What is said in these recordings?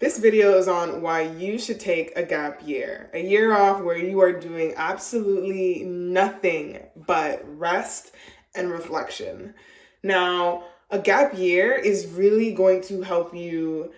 This video is on why you should take a gap year, a year off where you are doing absolutely nothing but rest and reflection. Now, a gap year is really going to help you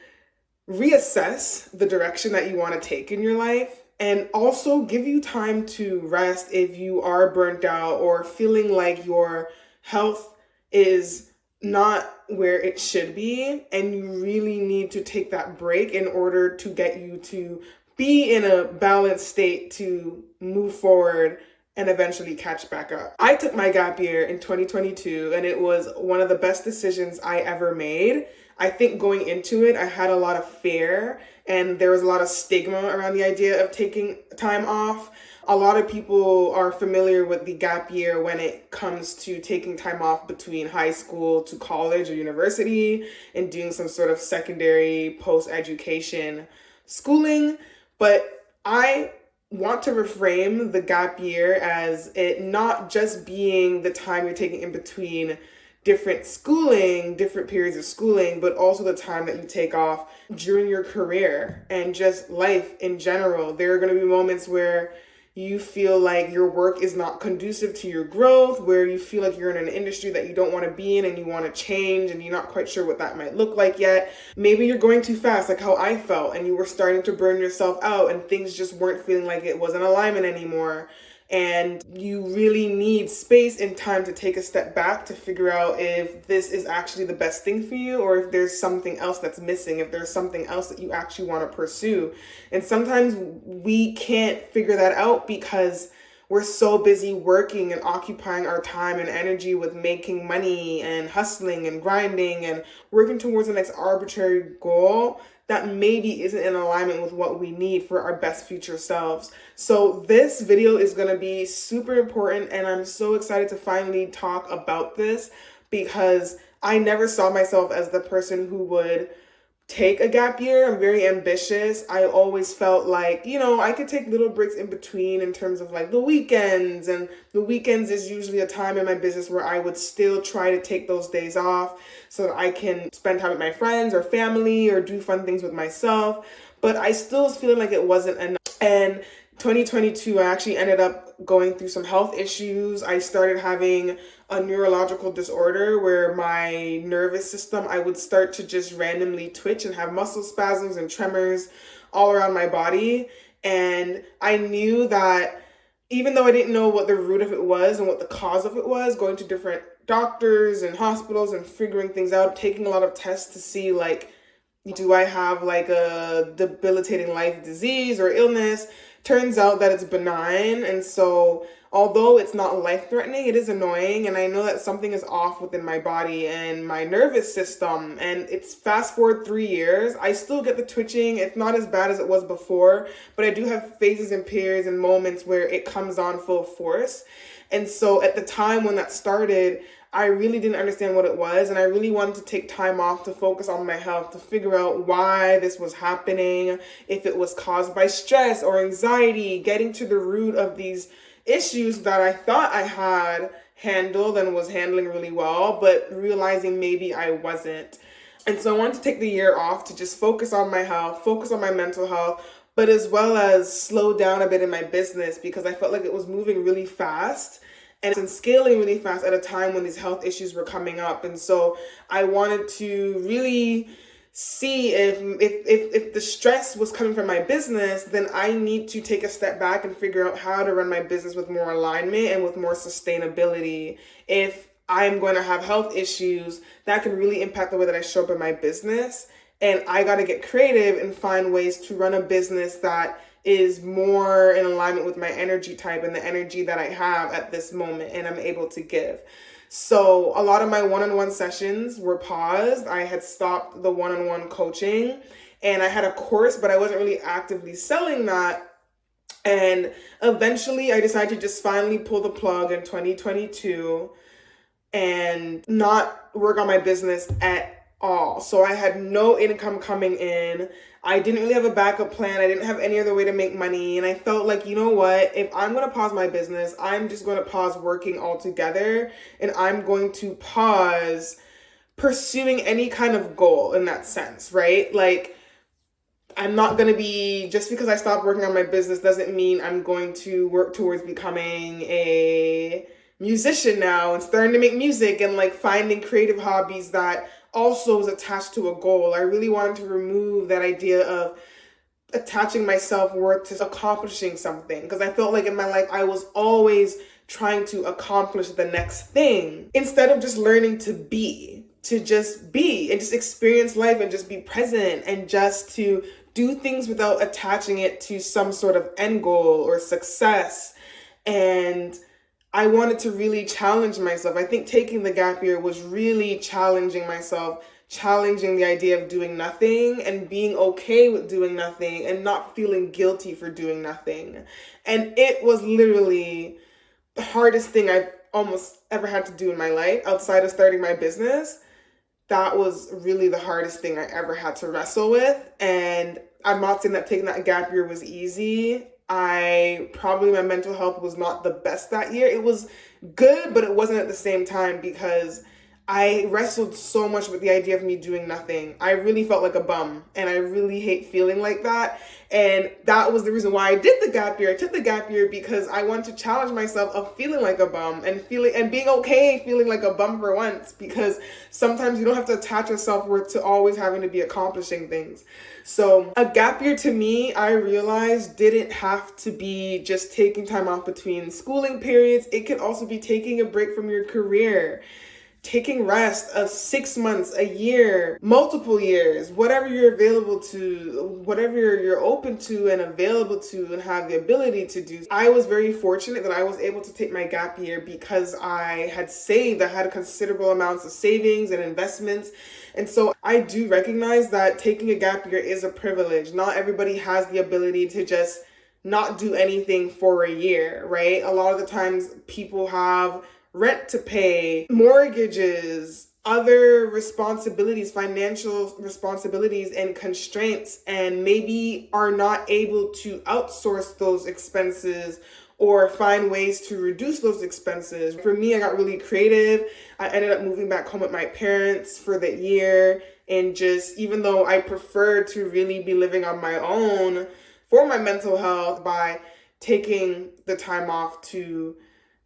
reassess the direction that you want to take in your life and also give you time to rest if you are burnt out or feeling like your health is not where it should be and you really need to take that break in order to get you to be in a balanced state to move forward and eventually catch back up. I took my gap year in 2022 and it was one of the best decisions I ever made. I think going into it, I had a lot of fear and there was a lot of stigma around the idea of taking time off. A lot of people are familiar with the gap year when it comes to taking time off between high school to college or university and doing some sort of secondary post-education schooling. But I want to reframe the gap year as it not just being the time you're taking in between different periods of schooling, but also the time that you take off during your career and just life in general. There are going to be moments where you feel like your work is not conducive to your growth, where you feel like you're in an industry that you don't want to be in and you want to change and you're not quite sure what that might look like yet. Maybe you're going too fast, like how I felt, and you were starting to burn yourself out and things just weren't feeling like it was in alignment anymore. And you really need space and time to take a step back to figure out if this is actually the best thing for you or if there's something else that's missing, if there's something else that you actually want to pursue. And sometimes we can't figure that out because we're so busy working and occupying our time and energy with making money and hustling and grinding and working towards the next arbitrary goal that maybe isn't in alignment with what we need for our best future selves. So this video is going to be super important and I'm so excited to finally talk about this because I never saw myself as the person who would take a gap year. I'm very ambitious. I always felt like, I could take little breaks in between in terms of like the weekends. And the weekends is usually a time in my business where I would still try to take those days off so that I can spend time with my friends or family or do fun things with myself. But I still was feeling like it wasn't enough. And 2022, I actually ended up going through some health issues. I started having a neurological disorder where my nervous system, I would start to just randomly twitch and have muscle spasms and tremors all around my body. And I knew that even though I didn't know what the root of it was and what the cause of it was, going to different doctors and hospitals and figuring things out, taking a lot of tests to see like, do I have like a debilitating life disease or illness? Turns out that it's benign. And so although it's not life-threatening, it is annoying. And I know that something is off within my body and my nervous system. And it's fast forward 3 years. I still get the twitching. It's not as bad as it was before, but I do have phases and periods and moments where it comes on full force. And so at the time when that started, I really didn't understand what it was, and I really wanted to take time off to focus on my health, to figure out why this was happening, if it was caused by stress or anxiety, getting to the root of these issues that I thought I had handled and was handling really well, but realizing maybe I wasn't. And so I wanted to take the year off to just focus on my health, focus on my mental health, but as well as slow down a bit in my business because I felt like it was moving really fast and scaling really fast at a time when these health issues were coming up. And so I wanted to really see if the stress was coming from my business, then I need to take a step back and figure out how to run my business with more alignment and with more sustainability. If I'm going to have health issues, that can really impact the way that I show up in my business. And I got to get creative and find ways to run a business that is more in alignment with my energy type and the energy that I have at this moment and I'm able to give. So a lot of my one-on-one sessions were paused. I had stopped the one-on-one coaching and I had a course, but I wasn't really actively selling that. And eventually I decided to just finally pull the plug in 2022 and not work on my business at all. So I had no income coming in. I didn't really have a backup plan. I didn't have any other way to make money. And I felt like, you know what? If I'm going to pause my business, I'm just going to pause working altogether. And I'm going to pause pursuing any kind of goal in that sense, right? Like I'm not going to be, just because I stopped working on my business doesn't mean I'm going to work towards becoming a musician now and starting to make music and like finding creative hobbies that also is attached to a goal. I really wanted to remove that idea of attaching my self-worth to accomplishing something, because I felt like in my life I was always trying to accomplish the next thing instead of just learning to just be and just experience life and just be present and just to do things without attaching it to some sort of end goal or success. And I wanted to really challenge myself. I think taking the gap year was really challenging myself, challenging the idea of doing nothing and being okay with doing nothing and not feeling guilty for doing nothing. And it was literally the hardest thing I've almost ever had to do in my life outside of starting my business. That was really the hardest thing I ever had to wrestle with. And I'm not saying that taking that gap year was easy. My mental health was not the best that year. It was good, but it wasn't at the same time, because I wrestled so much with the idea of me doing nothing. I really felt like a bum, and I really hate feeling like that. And that was the reason why I did the gap year. I took the gap year because I wanted to challenge myself of feeling like a bum and being okay feeling like a bum for once, because sometimes you don't have to attach your self-worth to always having to be accomplishing things. So a gap year to me, I realized, didn't have to be just taking time off between schooling periods. It could also be taking a break from your career, taking rest of 6 months, a year, multiple years, whatever you're available to, whatever you're open to and available to and have the ability to do. I was very fortunate that I was able to take my gap year because I had saved. I had considerable amounts of savings and investments. And so I do recognize that taking a gap year is a privilege. Not everybody has the ability to just not do anything for a year, right? A lot of the times people have rent to pay, mortgages, other responsibilities, financial responsibilities and constraints, and maybe are not able to outsource those expenses or find ways to reduce those expenses. For me, I got really creative. I ended up moving back home with my parents for the year, and just, even though I prefer to really be living on my own for my mental health, by taking the time off to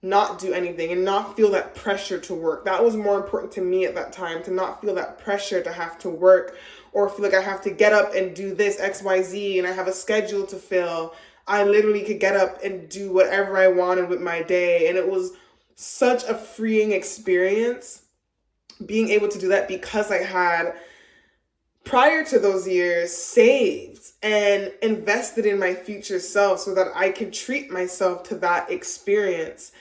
not do anything and not feel that pressure to work. That was more important to me at that time, to not feel that pressure to have to work or feel like I have to get up and do this XYZ and I have a schedule to fill. I literally could get up and do whatever I wanted with my day. And it was such a freeing experience being able to do that, because I had, prior to those years, saved and invested in my future self so that I could treat myself to that experience.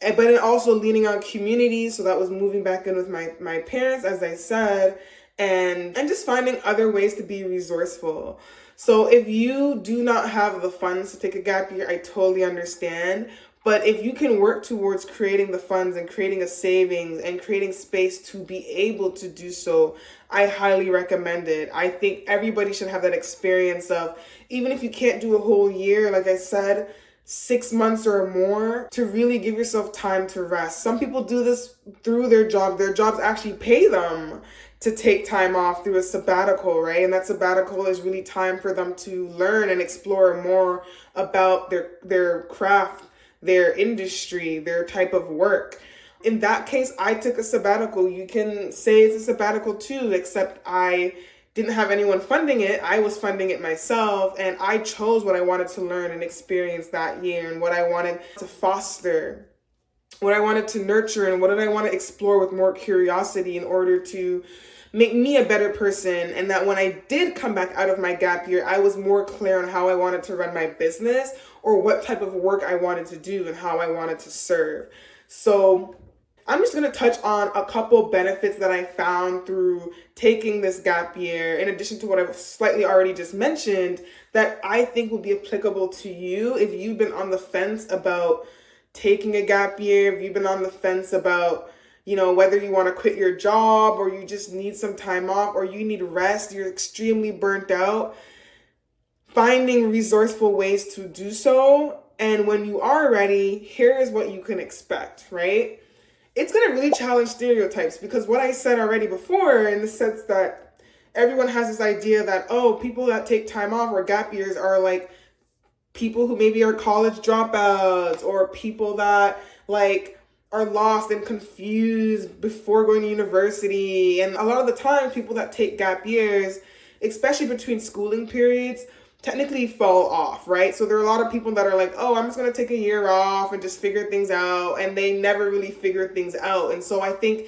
But then also leaning on community. So that was moving back in with my parents, as I said, and just finding other ways to be resourceful. So if you do not have the funds to take a gap year, I totally understand. But if you can work towards creating the funds and creating a savings and creating space to be able to do so, I highly recommend it. I think everybody should have that experience of, even if you can't do a whole year, like I said, 6 months or more, to really give yourself time to rest. Some people do this through their job. Their jobs actually pay them to take time off through a sabbatical, right? And that sabbatical is really time for them to learn and explore more about their craft, their industry, their type of work. In that case, I took a sabbatical. You can say it's a sabbatical too, except I didn't have anyone funding it. I was funding it myself, and I chose what I wanted to learn and experience that year, and what I wanted to foster, what I wanted to nurture, and what did I want to explore with more curiosity in order to make me a better person. And that when I did come back out of my gap year, I was more clear on how I wanted to run my business, or what type of work I wanted to do and how I wanted to serve. So I'm just going to touch on a couple benefits that I found through taking this gap year, in addition to what I've slightly already just mentioned, that I think will be applicable to you if you've been on the fence about taking a gap year, if you've been on the fence about, whether you want to quit your job, or you just need some time off, or you need rest, you're extremely burnt out. Finding resourceful ways to do so. And when you are ready, here is what you can expect, right? It's going to really challenge stereotypes, because what I said already before, in the sense that everyone has this idea that, oh, people that take time off or gap years are like people who maybe are college dropouts, or people that like are lost and confused before going to university. And a lot of the time, people that take gap years, especially between schooling periods, technically fall off, right? So there are a lot of people that are like, oh, I'm just going to take a year off and just figure things out. And they never really figure things out. And so I think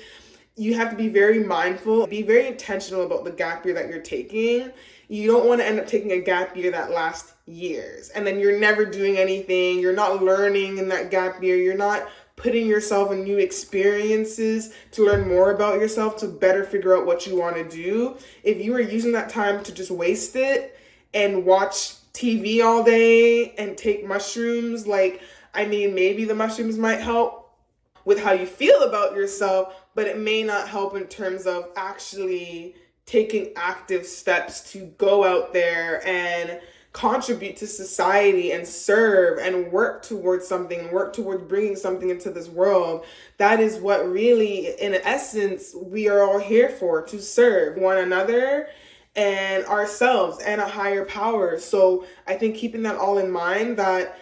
you have to be very mindful, be very intentional about the gap year that you're taking. You don't want to end up taking a gap year that lasts years, and then you're never doing anything. You're not learning in that gap year. You're not putting yourself in new experiences to learn more about yourself, to better figure out what you want to do. If you are using that time to just waste it and watch TV all day and take mushrooms, like, I mean, maybe the mushrooms might help with how you feel about yourself, but it may not help in terms of actually taking active steps to go out there and contribute to society and serve and work towards something and work towards bringing something into this world. That is what really, in essence, we are all here for, to serve one another and ourselves and a higher power. So I think keeping that all in mind, that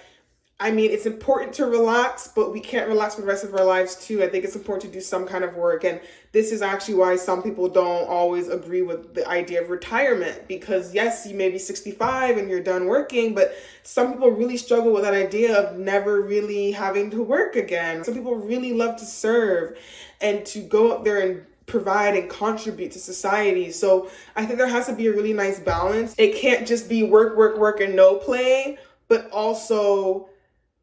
I mean, it's important to relax, but we can't relax for the rest of our lives too. I think it's important to do some kind of work. And this is actually why some people don't always agree with the idea of retirement. Because yes, you may be 65 and you're done working, but some people really struggle with that idea of never really having to work again. Some people really love to serve and to go up there and provide and contribute to society. So I think there has to be a really nice balance. It can't just be work, work, work and no play, but also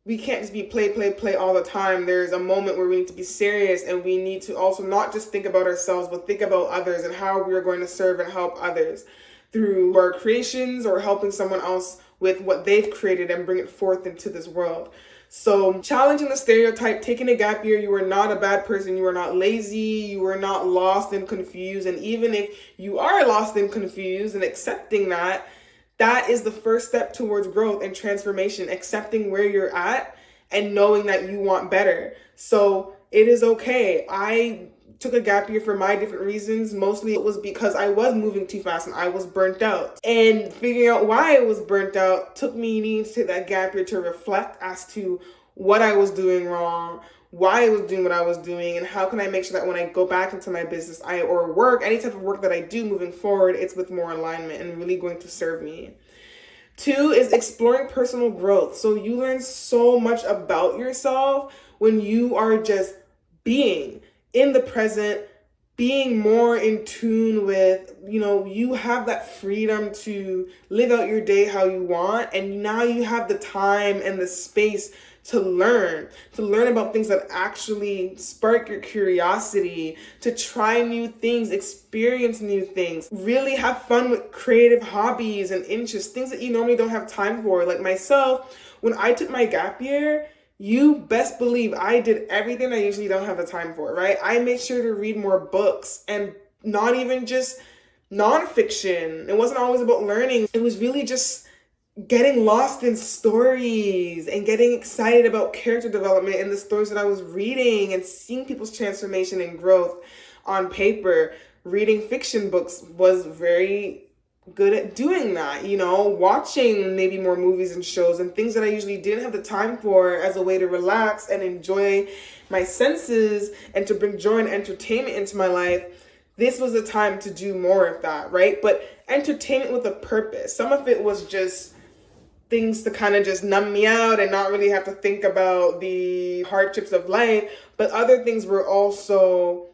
we can't just be play, play, play all the time. There's a moment where we need to be serious, and we need to also not just think about ourselves, but think about others and how we are going to serve and help others through our creations or helping someone else with what they've created and bring it forth into this world. So challenging the stereotype, taking a gap year, you are not a bad person. You are not lazy. You are not lost and confused. And even if you are lost and confused, and accepting that, that is the first step towards growth and transformation, accepting where you're at and knowing that you want better. So it is okay. I took a gap year for my different reasons. Mostly it was because I was moving too fast and I was burnt out. And figuring out why I was burnt out took me needing to take that gap year to reflect as to what I was doing wrong, why I was doing what I was doing, and how can I make sure that when I go back into my business or work, any type of work that I do moving forward, it's with more alignment and really going to serve me. 2 is exploring personal growth. So you learn so much about yourself when you are just being in the present, being more in tune with, you have that freedom to live out your day how you want. And now you have the time and the space to learn about things that actually spark your curiosity, to try new things, experience new things, really have fun with creative hobbies and interests, things that you normally don't have time for. Like myself, when I took my gap year, you best believe I did everything I usually don't have the time for, right? I made sure to read more books, and not even just nonfiction. It wasn't always about learning. It was really just getting lost in stories and getting excited about character development in the stories that I was reading, and seeing people's transformation and growth on paper. Reading fiction books was very good at doing that, watching maybe more movies and shows and things that I usually didn't have the time for, as a way to relax and enjoy my senses and to bring joy and entertainment into my life. This was the time to do more of that, right? But entertainment with a purpose. Some of it was just things to kind of just numb me out and not really have to think about the hardships of life. But other things were also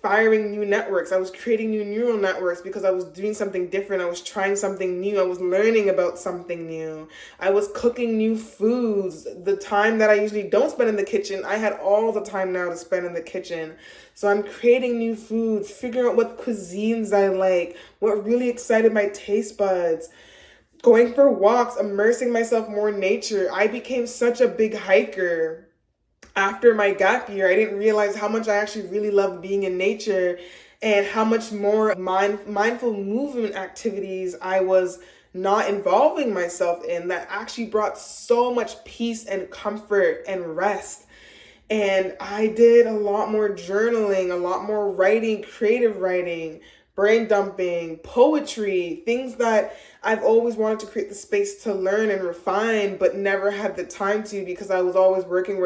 firing new networks. I was creating new neural networks because I was doing something different. I was trying something new. I was learning about something new. I was cooking new foods. The time that I usually don't spend in the kitchen, I had all the time now to spend in the kitchen. So I'm creating new foods, figuring out what cuisines I like, what really excited my taste buds, going for walks, immersing myself more in nature. I became such a big hiker. After my gap year, I didn't realize how much I actually really loved being in nature, and how much more mindful movement activities I was not involving myself in, that actually brought so much peace and comfort and rest. And I did a lot more journaling, a lot more writing, creative writing, brain dumping, poetry, things that I've always wanted to create the space to learn and refine, but never had the time to because I was always working.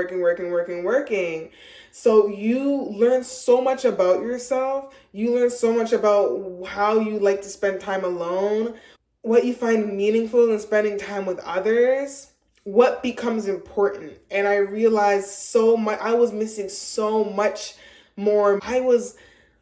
So you learn so much about yourself. You learn so much about how you like to spend time alone, what you find meaningful in spending time with others, what becomes important. And I realized so much, I was missing so much more. I was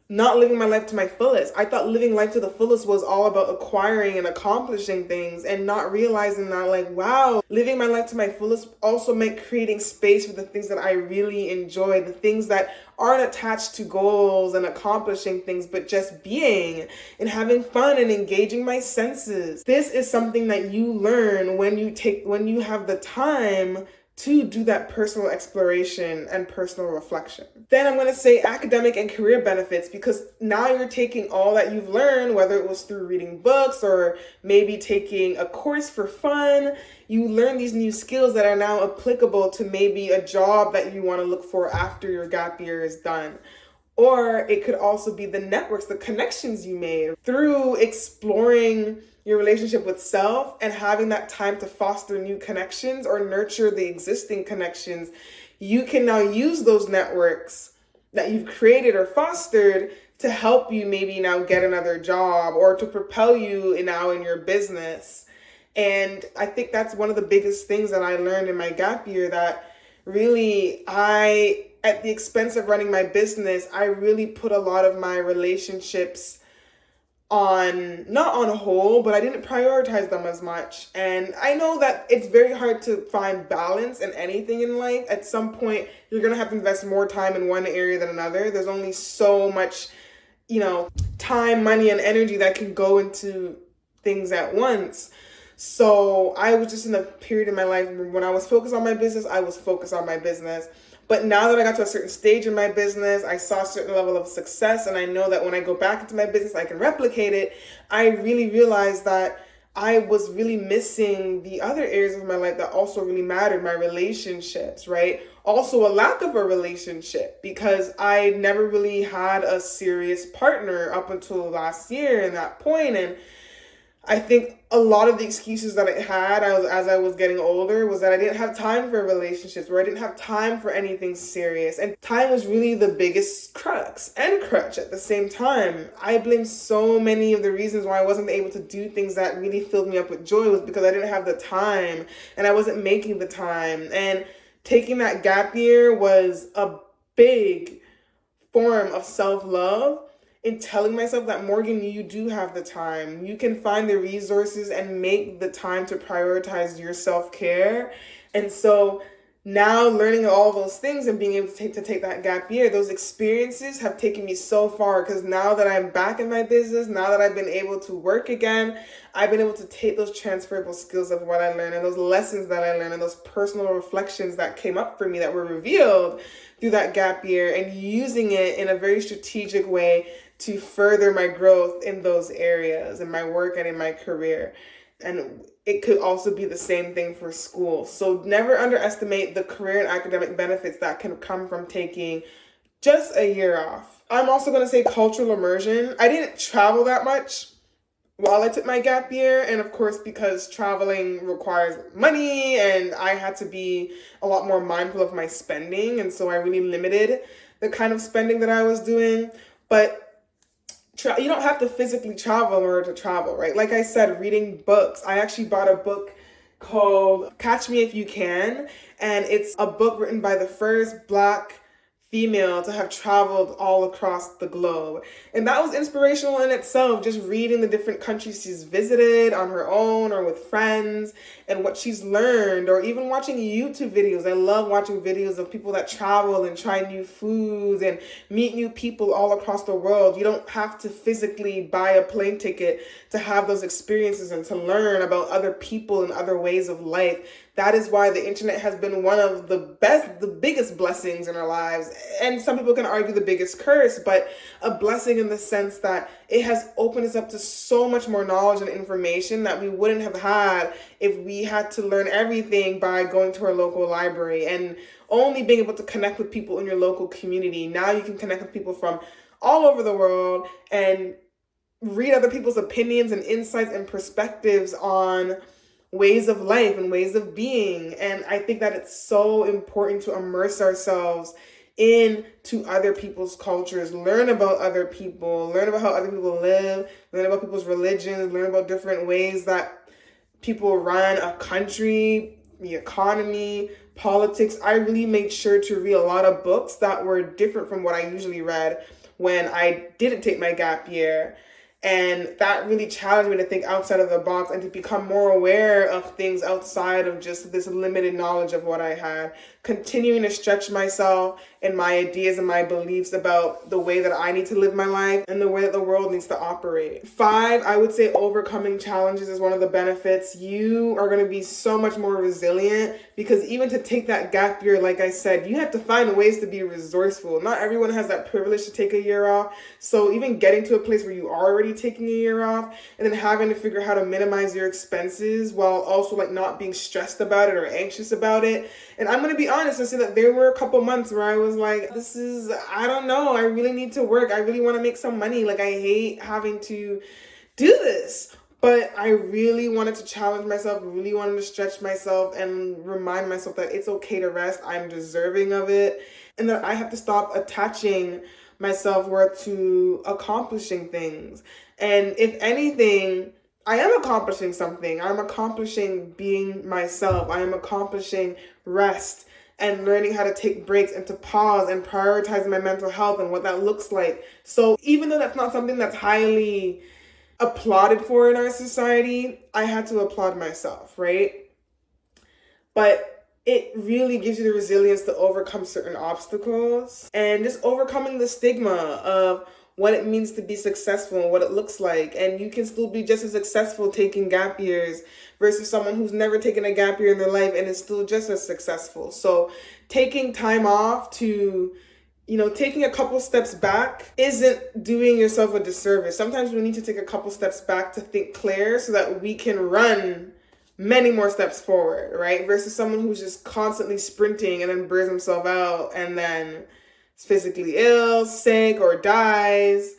not living my life to my fullest. I thought living life to the fullest was all about acquiring and accomplishing things, and not realizing that, like, wow, living my life to my fullest also meant creating space for the things that I really enjoy, the things that aren't attached to goals and accomplishing things, but just being and having fun and engaging my senses. This is something that you learn when you have the time to do that personal exploration and personal reflection. Then I'm going to say academic and career benefits, because now you're taking all that you've learned, whether it was through reading books or maybe taking a course for fun. You learn these new skills that are now applicable to maybe a job that you want to look for after your gap year is done. Or it could also be the networks, the connections you made through exploring your relationship with self and having that time to foster new connections or nurture the existing connections. You can now use those networks that you've created or fostered to help you maybe now get another job or to propel you now in your business. And I think that's one of the biggest things that I learned in my gap year, that really at the expense of running my business, I really put a lot of my relationships not on hold, but I didn't prioritize them as much. And I know that it's very hard to find balance in anything in life. At some point, you're going to have to invest more time in one area than another. There's only so much, time, money, and energy that can go into things at once. So I was just in a period in my life when I was focused on my business, I was focused on my business. But now that I got to a certain stage in my business, I saw a certain level of success, and I know that when I go back into my business, I can replicate it. I really realized that I was really missing the other areas of my life that also really mattered, my relationships, right? Also a lack of a relationship, because I never really had a serious partner up until last year and that point. And I think a lot of the excuses that I had as I was getting older was that I didn't have time for relationships, or I didn't have time for anything serious. And time was really the biggest crux and crutch at the same time. I blame so many of the reasons why I wasn't able to do things that really filled me up with joy was because I didn't have the time and I wasn't making the time. And taking that gap year was a big form of self-love, in telling myself that, Morgan, you do have the time. You can find the resources and make the time to prioritize your self-care. And so now learning all those things and being able to take that gap year, those experiences have taken me so far, because now that I'm back in my business, now that I've been able to work again, I've been able to take those transferable skills of what I learned and those lessons that I learned and those personal reflections that came up for me that were revealed through that gap year, and using it in a very strategic way to further my growth in those areas, in my work and in my career. And it could also be the same thing for school. So never underestimate the career and academic benefits that can come from taking just a year off. I'm also going to say cultural immersion. I didn't travel that much while I took my gap year. And of course, because traveling requires money and I had to be a lot more mindful of my spending. And so I really limited the kind of spending that I was doing. But you don't have to physically travel in order to travel, right? Like I said, reading books. I actually bought a book called Catch Me If You Can, and it's a book written by the first Black female to have traveled all across the globe. And that was inspirational in itself, just reading the different countries she's visited on her own or with friends and what she's learned, or even watching YouTube videos. I love watching videos of people that travel and try new foods and meet new people all across the world. You don't have to physically buy a plane ticket to have those experiences and to learn about other people and other ways of life. That is why the internet has been one of the biggest blessings in our lives. And some people can argue the biggest curse, but a blessing in the sense that it has opened us up to so much more knowledge and information that we wouldn't have had if we had to learn everything by going to our local library and only being able to connect with people in your local community. Now you can connect with people from all over the world and read other people's opinions and insights and perspectives on ways of life and ways of being. And I think that it's so important to immerse ourselves into other people's cultures, learn about other people, learn about how other people live, learn about people's religions, learn about different ways that people run a country, the economy, politics. I really made sure to read a lot of books that were different from what I usually read when I didn't take my gap year. And that really challenged me to think outside of the box and to become more aware of things outside of just this limited knowledge of what I had. Continuing to stretch myself and my ideas and my beliefs about the way that I need to live my life and the way that the world needs to operate. 5, I would say overcoming challenges is one of the benefits. You are going to be so much more resilient because even to take that gap year, like I said, you have to find ways to be resourceful. Not everyone has that privilege to take a year off. So even getting to a place where you are already taking a year off and then having to figure out how to minimize your expenses while also like not being stressed about it or anxious about it. And I'm going to be honest and say that there were a couple months where I was like, I don't know, I really need to work. I really want to make some money. Like I hate having to do this. But I really wanted to challenge myself, really wanted to stretch myself and remind myself that it's okay to rest. I'm deserving of it. And that I have to stop attaching my self-worth to accomplishing things. And if anything, I am accomplishing something. I'm accomplishing being myself. I am accomplishing rest and learning how to take breaks and to pause and prioritize my mental health and what that looks like. So even though that's not something that's highly applauded for in our society, I had to applaud myself, right? But it really gives you the resilience to overcome certain obstacles and just overcoming the stigma of what it means to be successful and what it looks like. And you can still be just as successful taking gap years versus someone who's never taken a gap year in their life and is still just as successful. So taking time off to, taking a couple steps back isn't doing yourself a disservice. Sometimes we need to take a couple steps back to think clear so that we can run many more steps forward, right? Versus someone who's just constantly sprinting and then burns himself out and then is physically ill, sick, or dies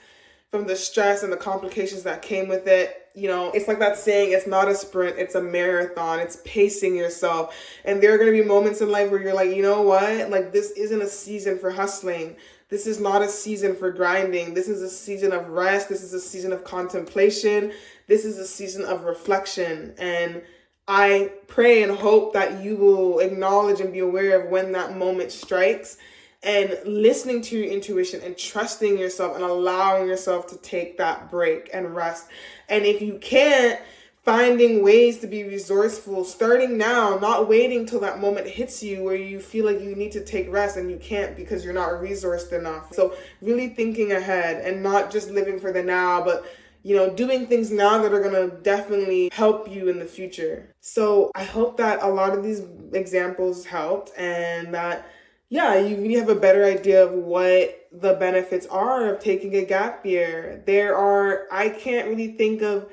from the stress and the complications that came with it. It's like that saying, it's not a sprint, it's a marathon. It's pacing yourself. And there are going to be moments in life where you're like, you know what? Like, this isn't a season for hustling. This is not a season for grinding. This is a season of rest. This is a season of contemplation. This is a season of reflection. And I pray and hope that you will acknowledge and be aware of when that moment strikes and listening to your intuition and trusting yourself and allowing yourself to take that break and rest. And if you can't, finding ways to be resourceful, starting now, not waiting till that moment hits you where you feel like you need to take rest and you can't because you're not resourced enough. So really thinking ahead and not just living for the now, but doing things now that are going to definitely help you in the future. So I hope that a lot of these examples helped and that you really have a better idea of what the benefits are of taking a gap year. I can't really think of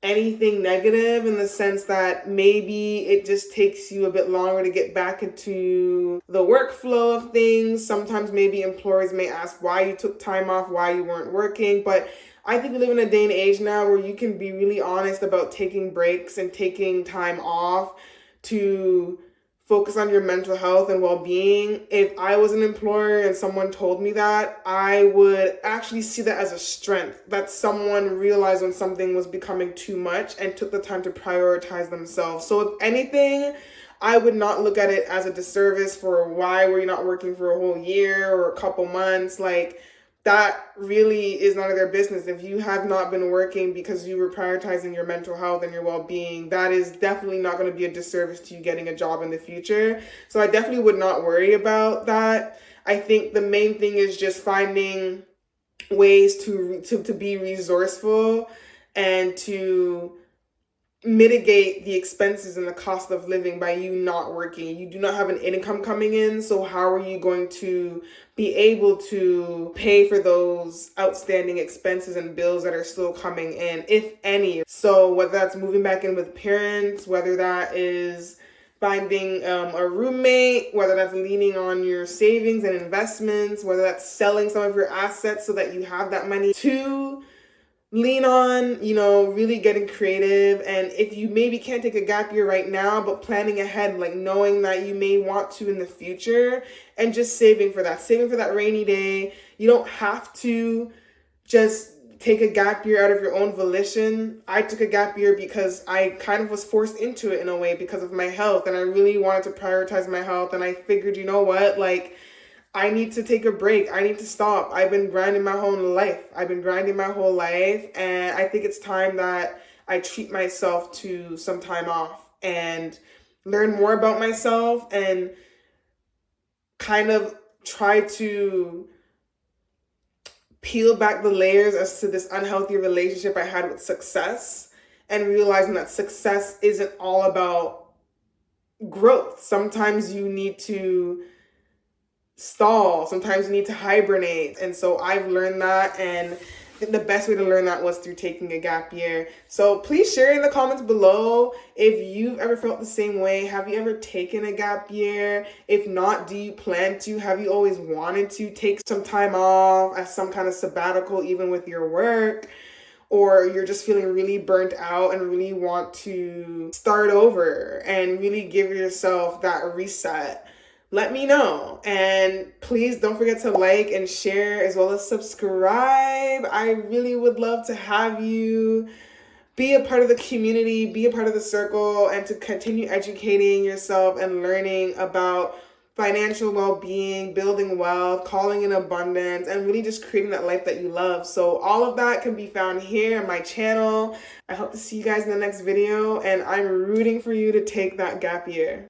anything negative in the sense that maybe it just takes you a bit longer to get back into the workflow of things. Sometimes maybe employers may ask why you took time off, why you weren't working. But I think we live in a day and age now where you can be really honest about taking breaks and taking time off to focus on your mental health and well-being. If I was an employer and someone told me that, I would actually see that as a strength, that someone realized when something was becoming too much and took the time to prioritize themselves. So if anything, I would not look at it as a disservice for why were you not working for a whole year or a couple months. Like, that really is none of their business. If you have not been working because you were prioritizing your mental health and your well-being, that is definitely not going to be a disservice to you getting a job in the future. So I definitely would not worry about that. I think the main thing is just finding ways to be resourceful and to mitigate the expenses and the cost of living by you not working. You do not have an income coming in, so how are you going to be able to pay for those outstanding expenses and bills that are still coming in, if any? So whether that's moving back in with parents, whether that is finding a roommate, whether that's leaning on your savings and investments, whether that's selling some of your assets so that you have that money to lean on, really getting creative. And if you maybe can't take a gap year right now, but planning ahead, like knowing that you may want to in the future, and just saving for that rainy day. You don't have to just take a gap year out of your own volition. I took a gap year because I kind of was forced into it in a way because of my health, and I really wanted to prioritize my health. And I figured, you know what, like, I need to take a break. I need to stop. I've been grinding my whole life. And I think it's time that I treat myself to some time off and learn more about myself and kind of try to peel back the layers as to this unhealthy relationship I had with success, and realizing that success isn't all about growth. Sometimes you need to stall. Sometimes you need to hibernate. And so I've learned that, and I think the best way to learn that was through taking a gap year. So please share in the comments below if you've ever felt the same way. Have you ever taken a gap year? If not, do you plan to? Have you always wanted to take some time off as some kind of sabbatical, even with your work? Or you're just feeling really burnt out and really want to start over and really give yourself that reset? Let me know. And please don't forget to like and share as well as subscribe. I really would love to have you be a part of the community, be a part of the circle, and to continue educating yourself and learning about financial well-being, building wealth, calling in abundance, and really just creating that life that you love. So all of that can be found here on my channel. I hope to see you guys in the next video, and I'm rooting for you to take that gap year.